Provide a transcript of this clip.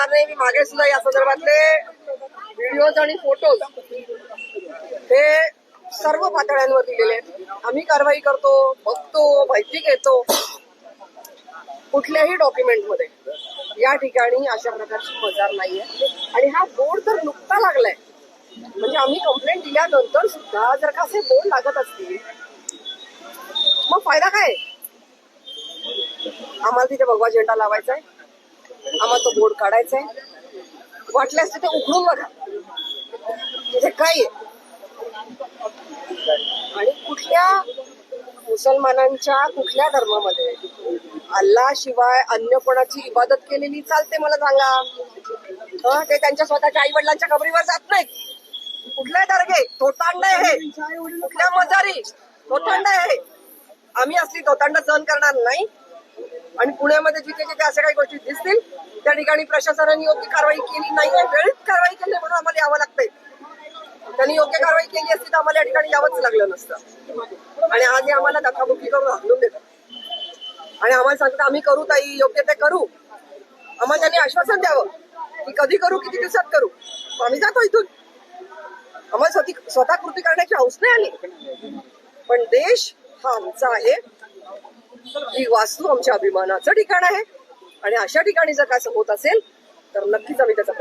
करणार नाही. मी मागे सुद्धा या संदर्भातले व्हिडिओज आणि फोटोज हे सर्व पातळ्यांवर दिलेले आहेत. आम्ही कारवाई करतो, बघतो, माहिती घेतो. कुठल्याही डॉक्युमेंटमध्ये या ठिकाणी अशा प्रकारची मजार नाहीये. आणि हा बोर्ड तर नुकता लागलाय, म्हणजे आम्ही कंप्लेंट दिल्यानंतर सुद्धा जर का असे बोर्ड लागत असतील मग फायदा काय? आम्हाला तिथे भगवा झेंडा लावायचा आहे, आम्हाला तो बोर्ड काढायचा आहे. वाटल्यास तिथे उघडून बघा तिथे काय आहे. आणि कुठल्या मुसलमानांच्या कुठल्या धर्मामध्ये अल्लाह शिवाय अन्य कोणाची इबादत केलेली चालते मला सांगा? ते त्यांच्या स्वतःच्या आई वडिलांच्या कबरीवर जात नाहीत. कुठले दर्गे थोतांड आहे, कुठल्या मजारी थोतांड आहे. आम्ही असली थोतांड सहन करणार नाही. आणि पुण्यामध्ये जिथे जिथे अशा काही गोष्टी दिसतील त्या ठिकाणी प्रशासनाने योग्य कारवाई केली नाही, वेळीच कारवाई केली म्हणून आम्हाला यावं लागतंय. त्यांनी योग्य कारवाई केली असती तर आम्हाला या ठिकाणी यावंच लागलं नसतं. आणि आज आम्हाला धक्काबुक्की करून हाकलून देतात आणि आम्हाला सांगतात आम्ही करू ताई, योग्य ते करू. आम्हाला त्यांनी आश्वासन द्यावं की कधी करू, किती दिवसात करू. आम्ही जातो इथून. आम्हाला स्वतः कृती करण्याची हौस नाही आली. पण देश हा आमचा आहे, ही वास्तू आमच्या अभिमानाचं ठिकाण आहे. आणि अशा ठिकाणी जर काय होत असेल तर नक्कीच आम्ही त्याचा